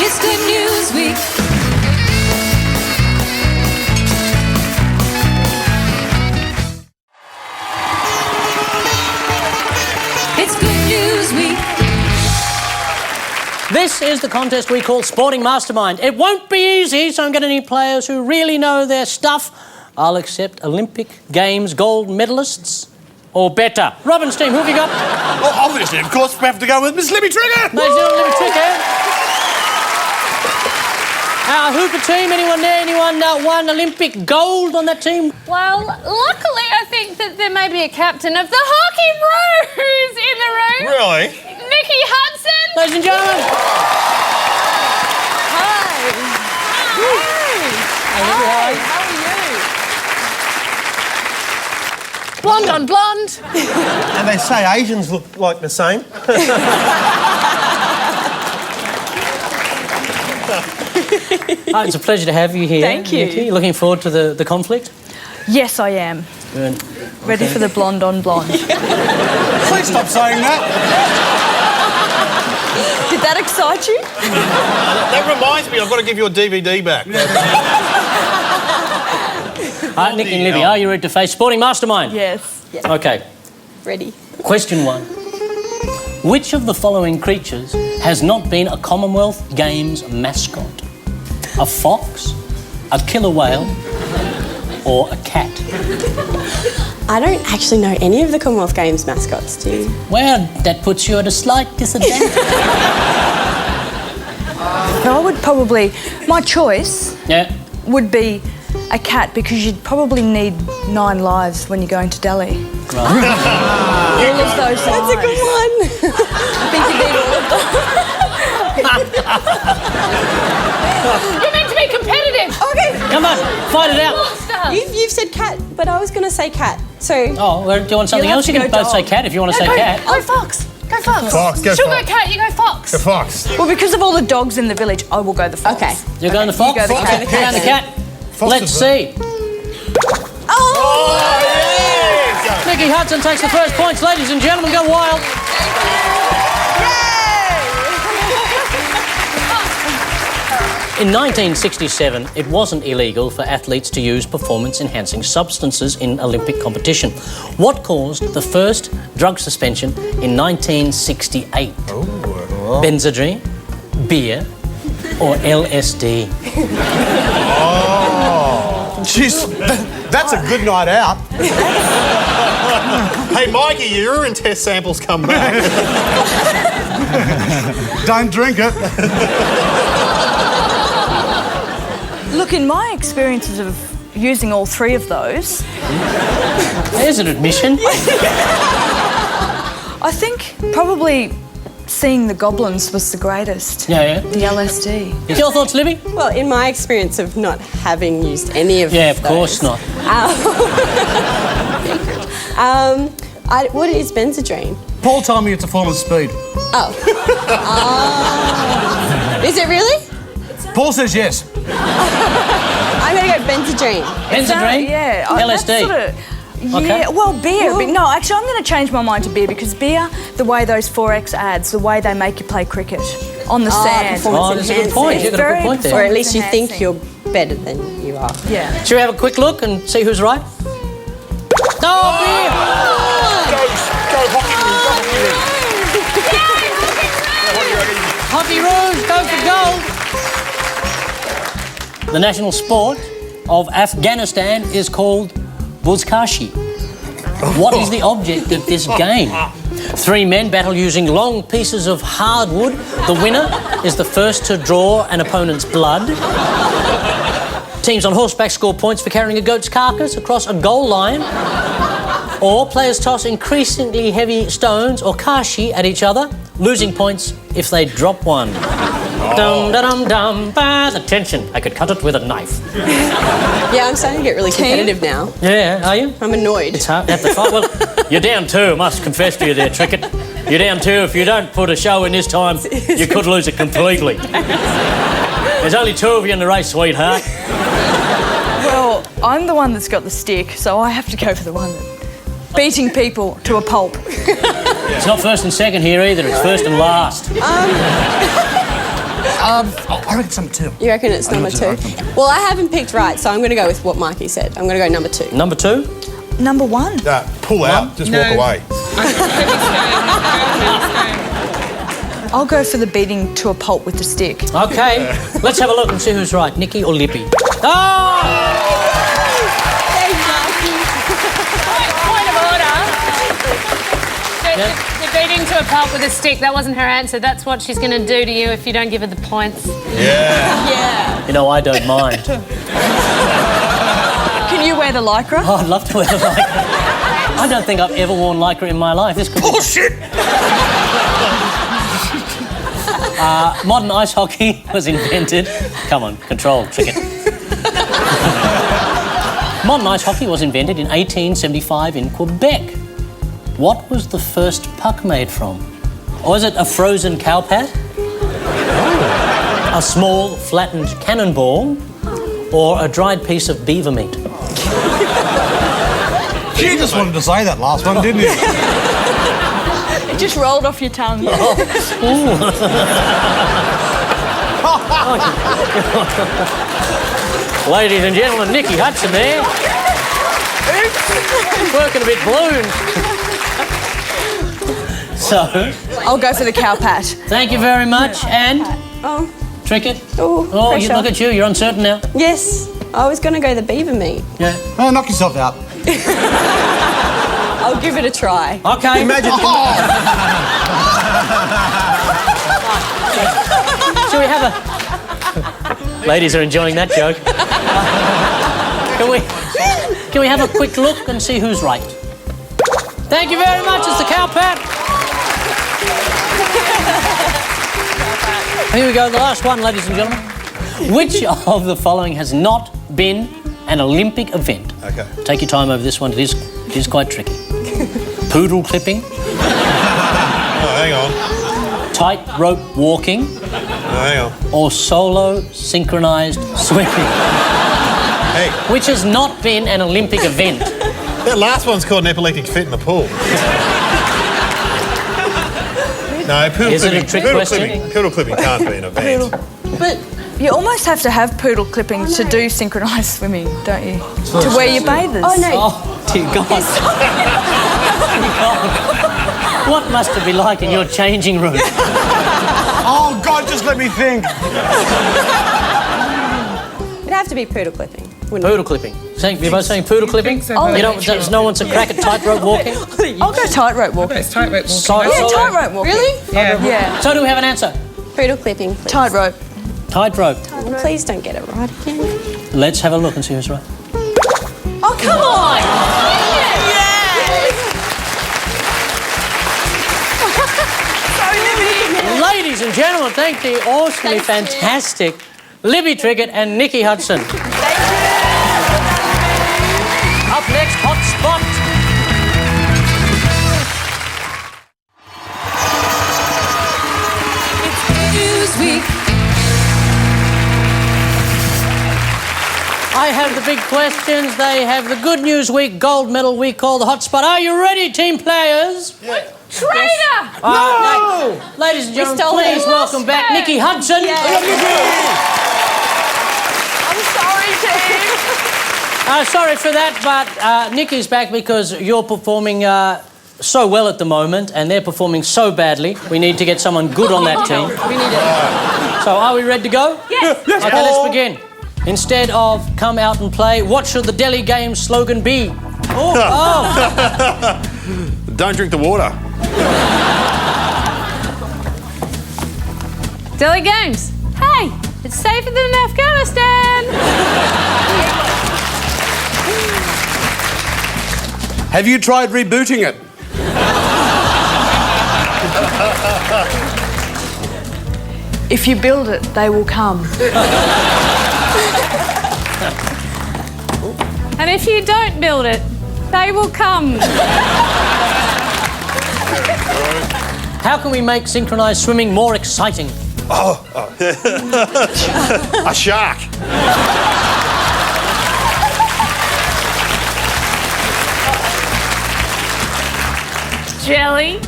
It's Good News Week. It's Good News Week. This is the contest we call Sporting Mastermind. It won't be easy, so I'm going to need players who really know their stuff. I'll accept Olympic Games gold medalists or better. Robin's team, who have you got? Well, obviously, of course, we have to go with Miss Libby Trickett. Ladies and gentlemen, Libby Trickett. Our Hooper team, anyone there? Anyone won Olympic gold on that team? Well, luckily, I think that there may be a captain of the Hockey Bros in the room. Really? Nikki Hudson. Ladies and gentlemen. Hi. Hi. How are you? Blonde on blonde. And they say Asians look like the same. It's a pleasure to have you here. Thank you. Nikki. Looking forward to the conflict? Yes, I am. Good. Ready for the blonde on blonde. Please stop saying that. Did that excite you? That reminds me, I've got to give your DVD back. Nikki and Libby, are you ready to face Sporting Mastermind? Yes. Okay. Ready. Question 1. Which of the following creatures has not been a Commonwealth Games mascot? A fox, a killer whale, or a cat? I don't actually know any of the Commonwealth Games mascots, do you? Well, that puts you at a slight disadvantage. No, I would probably... My choice Yeah. would be a cat because you'd probably need 9 lives when you're going to Delhi. Right. All of those lives. That's a good one. I think you need all of them. You're meant to be competitive. Okay. Come on, fight it out. Monster. You've said cat, but I was going to say cat. So Oh, well, do you want something You'll else? have You to can go both say dog. cat if you want to say Go, cat. go fox. Go fox. Fox, go She'll fox. go cat, you go fox. The fox. Well, because of all the dogs in the village, I will go the fox. Okay. You're going the fox? You go the cat. Okay, down the cat. Let's see. Oh, yeah! Nikki Hudson takes the first points. Ladies and gentlemen, go wild. In 1967, it wasn't illegal for athletes to use performance-enhancing substances in Olympic competition. What caused the first drug suspension in 1968? Benzodrine, beer, or LSD? Jeez, that's a good night out. Hey, Mikey, your urine test samples come back. Don't drink it. Look, in my experiences of using all 3 of those, There's an admission. I think probably seeing the goblins was the greatest. Yeah. The LSD. Your thoughts, Libby? Well, in my experience of not having used any of Yeah, of those, course not. what is Benzodrine? Paul told me it's a form of speed. Oh. Is it really? Paul says yes. I'm going to go Benzodrine. Benzodrine? Yeah. LSD? That's sort of, yeah, Okay. well, beer. No, actually, I'm going to change my mind to beer because beer, the way those 4X ads, the way they make you play cricket on the sand. Oh, that's a good point. It's You've got a good very point there. Or at least you think enhancing. you're better than you are. Yeah. Should we have a quick look and see who's right? Oh, beer! Go Hockey Hockey Rouge, go for gold. The national sport of Afghanistan is called Buzkashi. What is the object of this game? 3 men battle using long pieces of hardwood. The winner is the first to draw an opponent's blood. Teams on horseback score points for carrying a goat's carcass across a goal line. Or players toss increasingly heavy stones or kashi at each other, losing points if they drop one. Dum da dum dum ba. The tension. I could cut it with a knife. Yeah, I'm starting to get really competitive now. Yeah, are you? I'm annoyed. It's hard at the fight. Well, you're down 2, I must confess to you there, Trickett. You're down 2. If you don't put a show in this time, you could lose it completely. There's only 2 of you in the race, sweetheart. Well, I'm the one that's got the stick, so I have to go for the one that beating people to a pulp. It's not first and second here either, it's first and last. I reckon it's number 2. You reckon it's number 2? Well, I haven't picked right, so I'm going to go with what Mikey said. I'm going to go number 2. Number 2? Number 1. Pull out, just walk away. I'll go for the beating to a pulp with the stick. Okay, let's have a look and see who's right, Nikki or Libby. Oh! Point of order. The beating to a pulp with a stick, that wasn't her answer. That's what she's going to do to you if you don't give her the points. Yeah. You know, I don't mind. Can you wear the lycra? Oh, I'd love to wear the lycra. I don't think I've ever worn lycra in my life. This could Bullshit! Modern ice hockey was invented. Come on, control, Trickett. Modern ice hockey was invented in 1875 in Quebec. What was the first puck made from? Was it a frozen cow pat? A small flattened cannonball? Or a dried piece of beaver meat? You just wanted to say that last one, didn't you? It just rolled off your tongue. Ladies and gentlemen, Nikki Hudson there. Working a bit balloon. So, I'll go for the cow pat. thank you very much. And Trickett. Oh, pressure. Look at you. You're uncertain now. Yes, I was going to go the beaver meat. Yeah. Oh, knock yourself out. I'll give it a try. Okay. Imagine. Shall we have a... Ladies are enjoying that joke. Can we have a quick look and see who's right? Thank you very much. It's the cow pat. Here we go, the last one, ladies and gentlemen. Which of the following has not been an Olympic event? Okay. Take your time over this one. It is quite tricky. Poodle clipping. Oh, hang on. Tightrope walking. Hang on. Or solo synchronised swimming. Hey. Which has not been an Olympic event. That last one's called an epileptic fit in the pool. No, poodle Is it a clipping. trick Poodle question? clipping. Poodle clipping can't be an event. But you almost have to have poodle clipping to do synchronised swimming, don't you? To wear your bathers. Oh, no. Oh, dear God. God. What must it be like in your changing room? Oh, God, just let me think. It'd have to be poodle clipping, wouldn't Poodle clipping. You're both saying poodle clipping? so, You but- know, does no one to crack at tightrope walking? I'll go tightrope walking. It's tightrope walking. Yeah, tightrope walking. Really? Yeah. Yeah. So do we have an answer? Poodle clipping, please. Tightrope. Tightrope. Oh, please don't get it right again. Let's have a look and see who's right. Oh, come on! Ladies and gentlemen, thank the awesomely fantastic Libby Trickett and Nikki Hudson. Up next, Hot Spot. I have the big questions. They have the Good News Week, Gold Medal Week called the Hot Spot. Are you ready, team players? Traitor! No! Ladies and gentlemen, stole it. please welcome back Nikki Hudson. I'm sorry, team. Sorry for that, but Nikki's back because you're performing so well at the moment and they're performing so badly. We need to get someone good on that team. We need it. So are we ready to go? Yes. Okay, let's begin. Instead of come out and play, what should the Delhi Games slogan be? Don't drink the water. Delhi Games. Hey, it's safer than Afghanistan. Have you tried rebooting it? If you build it, they will come. And if you don't build it, they will come. How can we make synchronised swimming more exciting? A shark. jelly.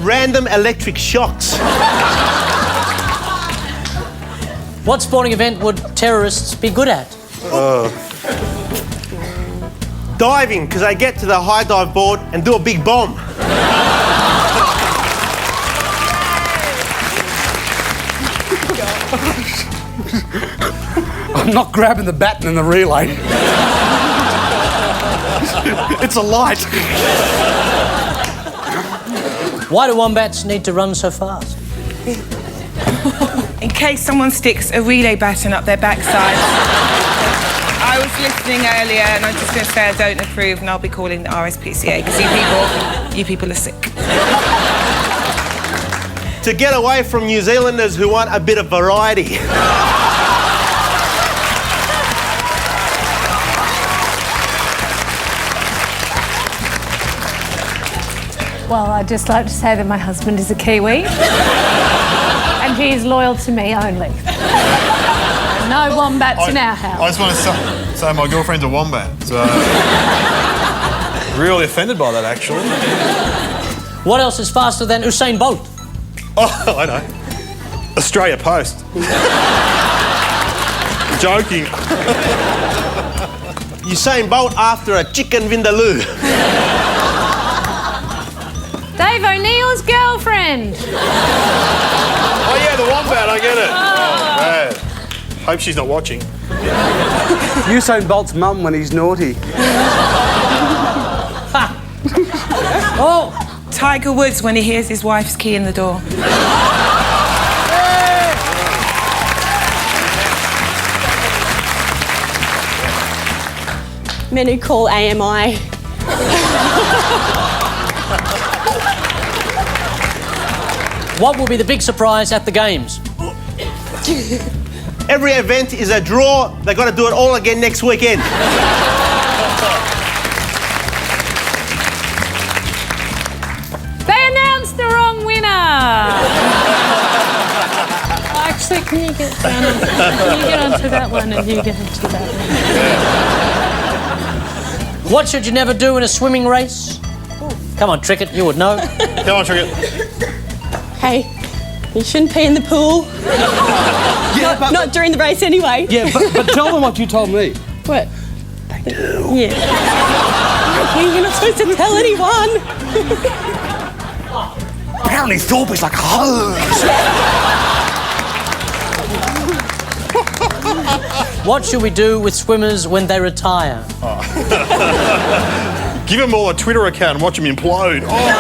Random electric shocks. What sporting event would terrorists be good at? Diving, because they get to the high dive board and do a big bomb. I'm not grabbing the baton in the relay. It's a light. Why do wombats need to run so fast? In case someone sticks a relay baton up their backside. I was listening earlier and I'm just going to say I don't approve and I'll be calling the RSPCA because you people are sick. To get away from New Zealanders who want a bit of variety. Well, I'd just like to say that my husband is a Kiwi and he is loyal to me only. No wombats in our house. I just want to say my girlfriend's a wombat. So really offended by that, actually. What else is faster than Usain Bolt? Oh, I know. Australia Post. Joking. Usain Bolt after a chicken vindaloo. Dave O'Neill's girlfriend. Oh, yeah, the wombat, I get it. Oh, man. Hope she's not watching. Usain Bolt's mum when he's naughty. Oh! Tiger Woods when he hears his wife's key in the door. Men who call AMI. What will be the big surprise at the games? Every event is a draw. They've got to do it all again next weekend. They announced the wrong winner. Actually, can you get onto that one and you get onto that one? What should you never do in a swimming race? Come on, Trickett, you would know. Come on, Trickett. Hey, you shouldn't pee in the pool. Yeah, Not during the race anyway. Yeah, but tell them what you told me. What? They do. Yeah. You're not supposed to tell anyone. Apparently Thorpe is like a hose. What should we do with swimmers when they retire? Give them all a Twitter account and watch them implode. Oh.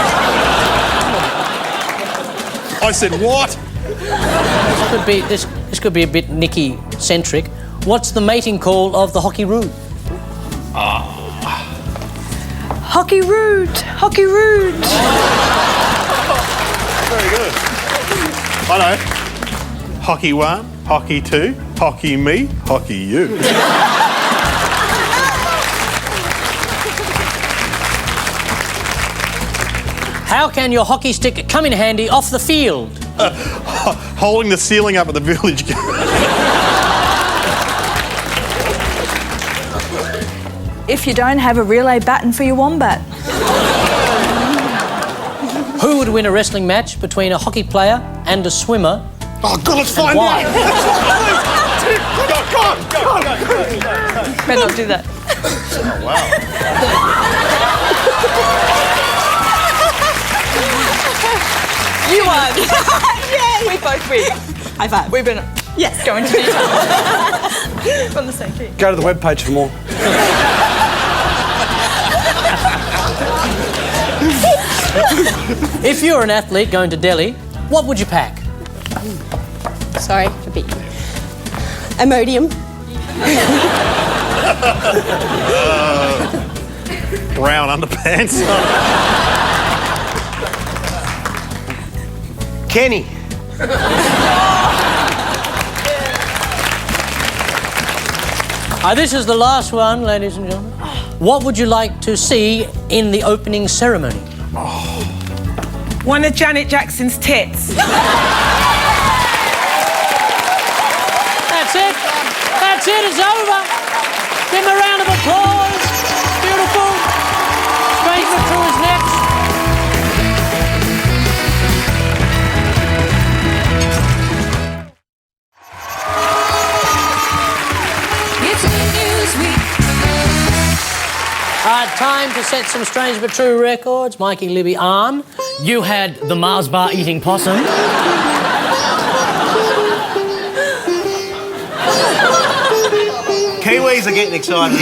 I said, what? This could be a bit Nikki centric. What's the mating call of the hockey rood? Hockey rude. Hockey rude. Very good. I know. Hockey 1, hockey 2, hockey me, hockey you. How can your hockey stick come in handy off the field? Holding the ceiling up at the village. If you don't have a relay baton for your wombat. Who would win a wrestling match between a hockey player and a swimmer? Oh, God, let's find why? out. Go. Better not do that. Oh, wow. You won. Yay! We both win. High five. We've been going to each other. On the same team. Go to the webpage for more. If you're an athlete going to Delhi, what would you pack? Sorry for beating you. Imodium. Brown underpants. Kenny. This is the last one, ladies and gentlemen. What would you like to see in the opening ceremony? One of Janet Jackson's tits. That's it. That's it. It's over. Give him a round of applause. Beautiful. Time to set some strange but true records. Mikey, Libby, on. You had the Mars bar eating possum. Kiwis are getting excited.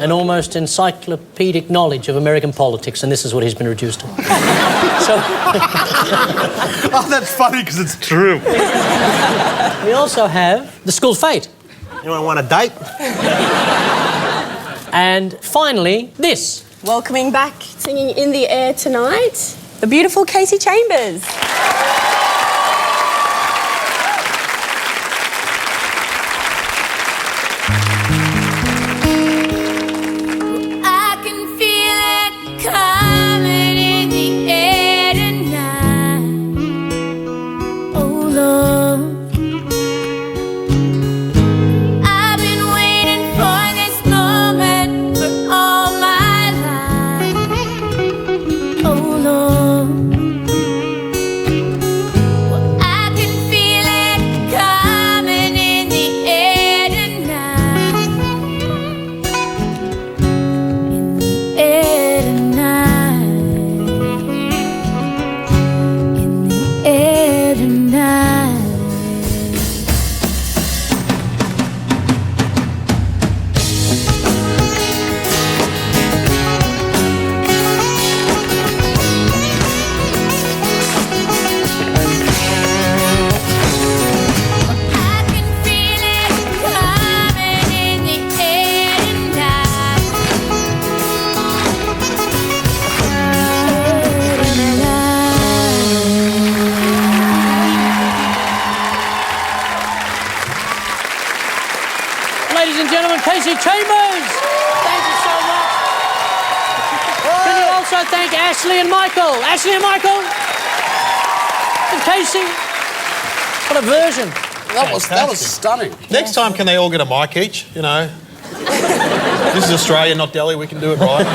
An almost encyclopedic knowledge of American politics, and this is what he's been reduced to. Oh, that's funny because it's true. We also have the school fete. Anyone want a date? And finally, this. Welcoming back, singing In the Air Tonight, the beautiful Kasey Chambers. I can feel it coming in the air tonight. Oh Lord, I've been waiting for this moment for all my life. Oh Lord, well I can feel it coming in the air tonight. Air tonight, in the air tonight. I can feel it coming in the air tonight. Ladies and gentlemen, Kasey Chambers. Thank you so much. Can you also thank Ashley and Michael? Ashley and Michael. And Kasey. What a version. That was stunning. Next time, can they all get a mic each? You know, this is Australia, not Delhi. We can do it right.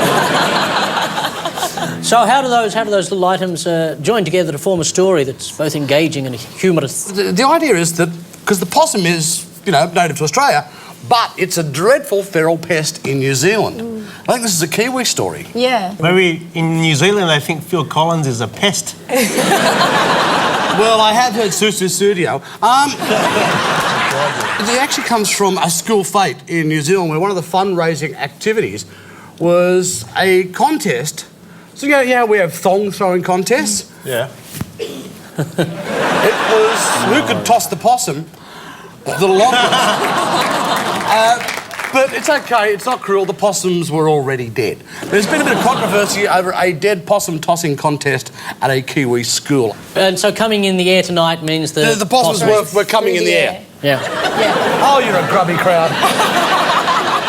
So how do those little items join together to form a story that's both engaging and humorous? The idea is that, because the possum is, native to Australia, but it's a dreadful feral pest in New Zealand. I think this is a Kiwi story. Yeah. Maybe in New Zealand they think Phil Collins is a pest. Well, I have heard Susu Studio. It actually comes from a school fete in New Zealand where one of the fundraising activities was a contest. So, we have thong throwing contests. Yeah. It was who could toss the possum the longest. But it's okay, it's not cruel, the possums were already dead. There's been a bit of controversy over a dead possum tossing contest at a Kiwi school. And so coming in the air tonight means The possums were coming in the air. Yeah. Oh, you're a grubby crowd.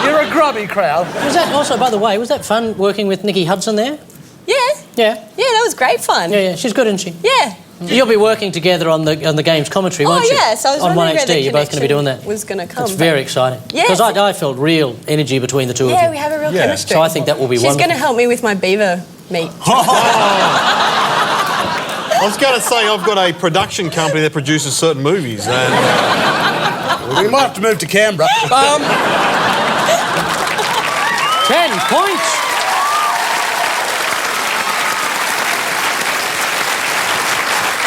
You're a grubby crowd. Was that also, by the way, was that fun working with Nikki Hudson there? Yeah. Yeah. Yeah, that was great fun. Yeah, she's good, isn't she? Yeah. You'll be working together on the game's commentary, won't you? Oh, yes. I was on wondering where 1HD, the you're both going to be doing that. was going to come. It's very exciting. Yeah. Because I felt real energy between the two of you. Yeah, we have a real chemistry. So I think that will be She's wonderful. going to help me with my beaver meat. I was going to say, I've got a production company that produces certain movies, and We might have to move to Canberra. 10 points.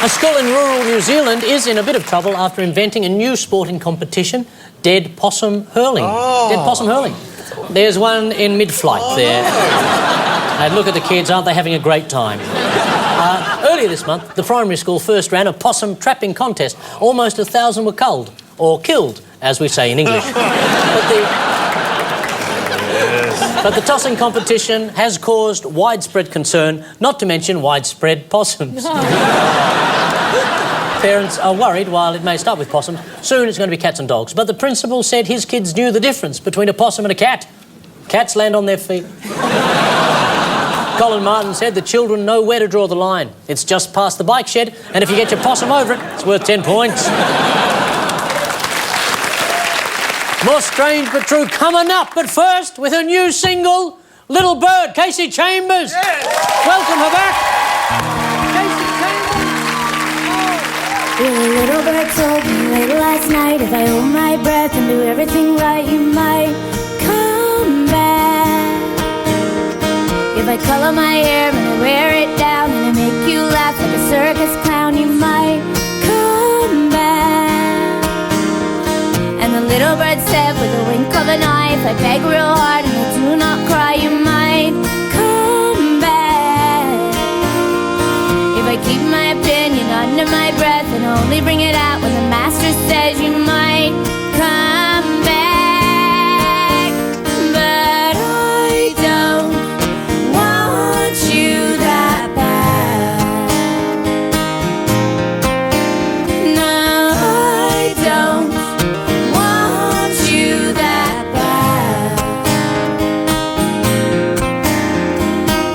A school in rural New Zealand is in a bit of trouble after inventing a new sporting competition, dead possum hurling. Dead possum hurling. There's one in mid-flight there. And look at the kids, aren't they having a great time? Earlier this month, the primary school first ran a possum trapping contest. Almost 1,000 were culled, or killed, as we say in English. But the tossing competition has caused widespread concern, not to mention widespread possums. Parents are worried while it may start with possums. Soon it's going to be cats and dogs. But the principal said his kids knew the difference between a possum and a cat. Cats land on their feet. Colin Martin said the children know where to draw the line. It's just past the bike shed, and if you get your possum over it, it's worth 10 points. More strange but true coming up, but first, with her new single, Little Bird, Kasey Chambers. Welcome her back. Kasey Chambers. Well, a little bird told me late last night, if I hold my breath and do everything right, you might come back. If I color my hair and I wear it down and I make you laugh like a circus clown, you might come back. And the little bird said with a wink of an eye, if I beg real hard and I do not cry, you might come back. If I keep my opinion under my breath and only bring it out when the master says, you might come back. But I don't want you that bad. No, I don't want you that bad.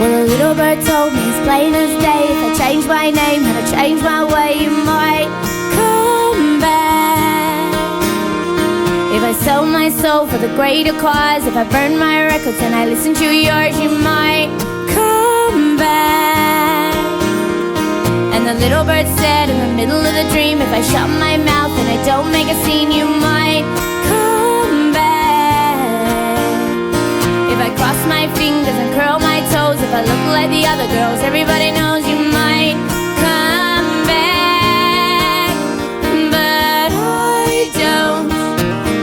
Well, a little bird told me as plain as day, if I change my name and I change my way, you might come back. If I sold my soul for the greater cause, if I burn my records and I listen to yours, you might come back. And the little bird said in the middle of the dream, if I shut my mouth and I don't make a scene, you might come back. If I cross my fingers and curl my toes, if I look like the other girls everybody knows, you might come back. But I don't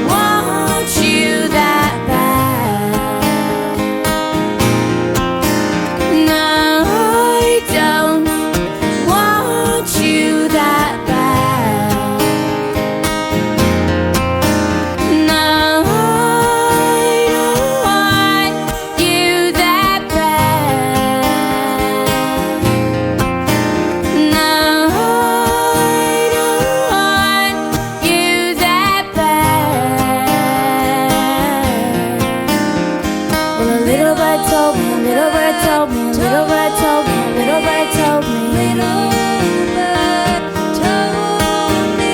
want you that bad. No, I don't want you that bad. No, I don't want you that bad. No, I don't want you that bad. Well, a little bird told me, a little bird told me, a little bird told me, a little bird told me.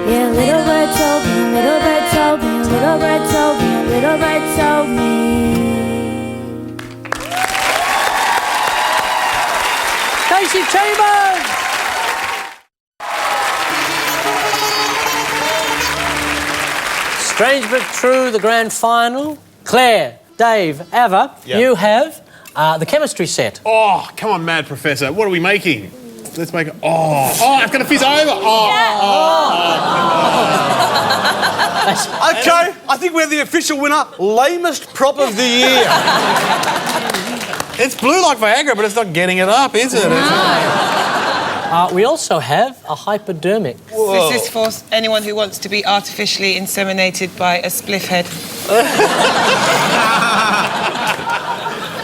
Yeah, a little bird told me, a little bird told me, a little bird told me, a little bird told me. Kasey Chambers! Strange but true, the grand final. Claire, Dave, Ava, Yep. you have the chemistry set. Oh, come on, mad professor. What are we making? Let's make it. Oh, it's going to fizz over. Okay, I think we're the official winner. Lamest prop of the year. It's blue like Viagra, but it's not getting it up, is it? We also have a hypodermic. This is for anyone who wants to be artificially inseminated by a spliff head.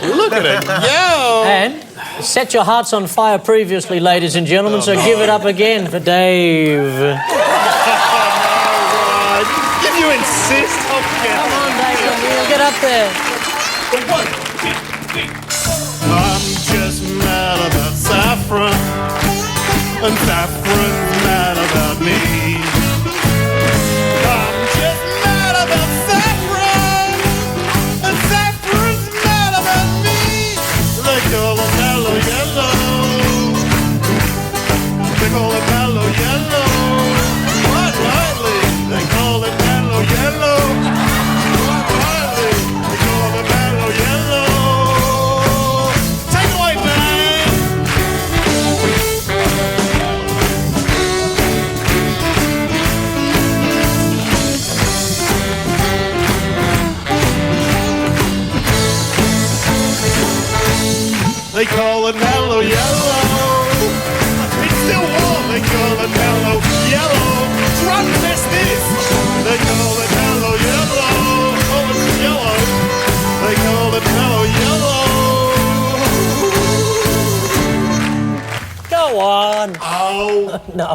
Look at it. Yo! And set your hearts on fire previously, ladies and gentlemen, so give it up again for Dave. If you insist, okay. Come on, Dave, get up there. I'm just mad about saffron, and saffron's mad about me. I'm just mad about saffron, and saffron's mad about me. They call it mellow yellow. They call it mellow yellow. Quite rightly, they call it mellow yellow. Quite rightly, they call it mellow yellow. Take away, man. They call it mellow yellow. It's still warm. They call it mellow yellow. Drug test this. They call it mellow yellow. Oh, it's yellow. They call it mellow yellow. Go on. Oh. No.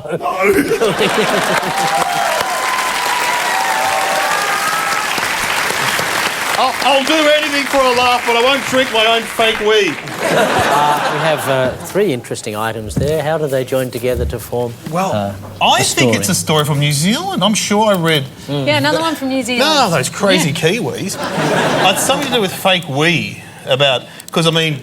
I'll do anything for a laugh, but I won't drink my own fake weed. We have three interesting items there. How do they join together to form I a think story? it's a story from New Zealand. I'm sure I read. Yeah, another one from New Zealand. No, those crazy Kiwis. It's something to do with fake wee. Because, I mean,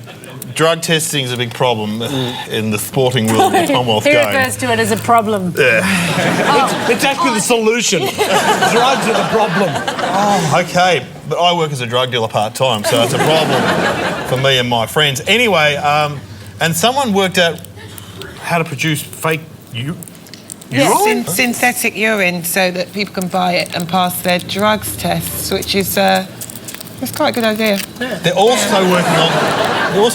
drug testing is a big problem in the sporting world of the Commonwealth He Games. refers to it as a problem. It's actually the solution. Drugs are the problem. Oh, okay, but I work as a drug dealer part-time, so it's a problem for me and my friends. Anyway, and someone worked out how to produce fake urine? Synthetic urine, so that people can buy it and pass their drugs tests, which is it's quite a good idea. Yeah. They're also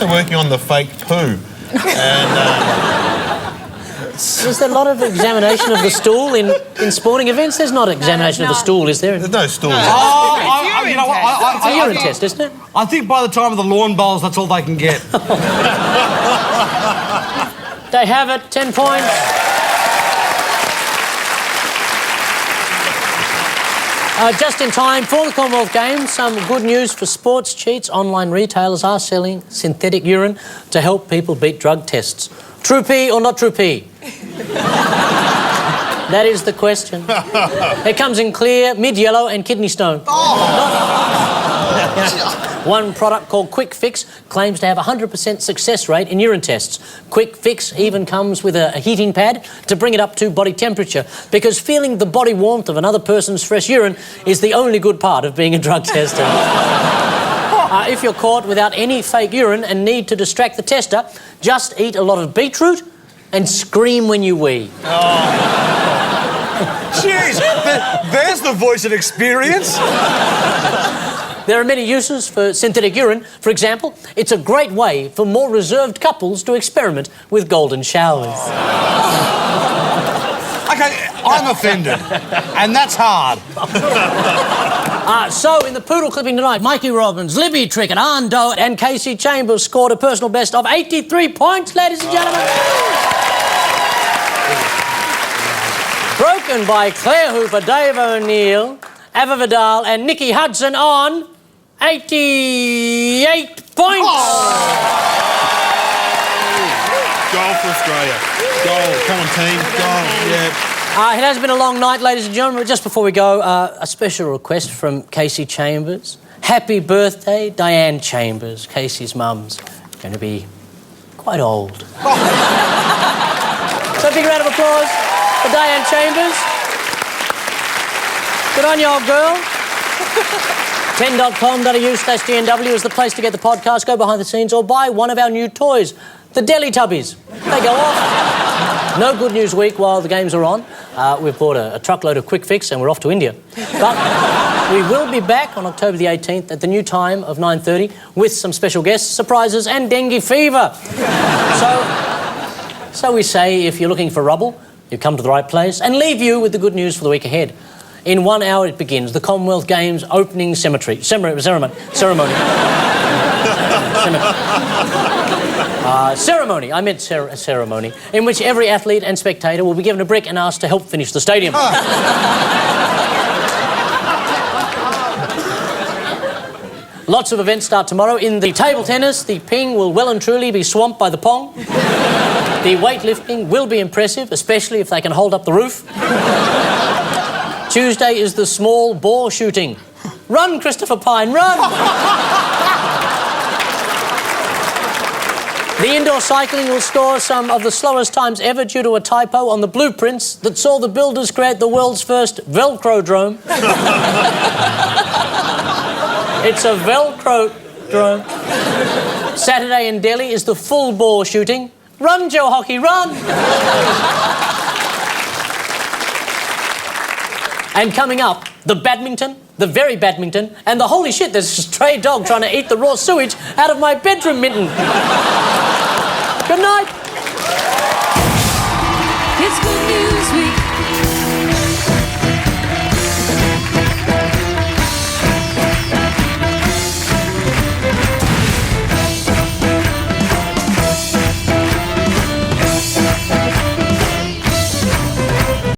working on the fake poo. And is there a lot of examination of the stool in sporting events? There's not examination of the stool, is there? There's no stool. It's a urine test, isn't it? I think by the time of the lawn bowls, that's all they can get. They have it, 10 points. Just in time for the Commonwealth Games, some good news for sports cheats. Online retailers are selling synthetic urine to help people beat drug tests. True P or not true P? That is the question. It comes in clear, mid-yellow and kidney stone. One product called Quick Fix claims to have a 100% success rate in urine tests. Quick Fix even comes with a heating pad to bring it up to body temperature, because feeling the body warmth of another person's fresh urine is the only good part of being a drug tester. If you're caught without any fake urine and need to distract the tester, just eat a lot of beetroot and scream when you wee. Jeez, there's the voice of experience. There are many uses for synthetic urine. For example, it's a great way for more reserved couples to experiment with golden showers. Okay, I'm offended. And that's hard. So, in the poodle clipping tonight, Mikey Robbins, Libby Trickett, Anh Do and Kasey Chambers scored a personal best of 83 points, ladies and gentlemen. Broken by Claire Hooper, Dave O'Neill, Ava Vidal and Nikki Hudson on 88 points. Goal for Australia. Goal. Come on, team. Goal. Yeah. It has been a long night, ladies and gentlemen, but just before we go, a special request from Kasey Chambers. Happy birthday, Diane Chambers. Kasey's mum's going to be quite old. So a big round of applause for Diane Chambers. Good on you, old girl. 10.com.au/GNW is the place to get the podcast, go behind the scenes, or buy one of our new toys, the Deli Tubbies. They go off. No Good News Week while the games are on. We've bought a truckload of Quick Fix and we're off to India. But we will be back on October the 18th at the new time of 9:30 with some special guests, surprises and dengue fever. So we say, if you're looking for rubble, you come to the right place, and leave you with the good news for the week ahead. In 1 hour it begins, the Commonwealth Games opening ceremony. Ceremony, I meant ceremony, in which every athlete and spectator will be given a brick and asked to help finish the stadium. Lots of events start tomorrow. In the table tennis, the ping will well and truly be swamped by the pong. The weightlifting will be impressive, especially if they can hold up the roof. Tuesday is the small bore shooting. Run, Christopher Pine, run! The indoor cycling will score some of the slowest times ever due to a typo on the blueprints that saw the builders create the world's first Velcro-drome. It's a Velcro-drome. Saturday in Delhi is the full bore shooting. Run, Joe Hockey, run! And coming up, the badminton, the very badminton, and the holy shit, there's a stray dog trying to eat the raw sewage out of my bedroom mitten. Good night. It's good news.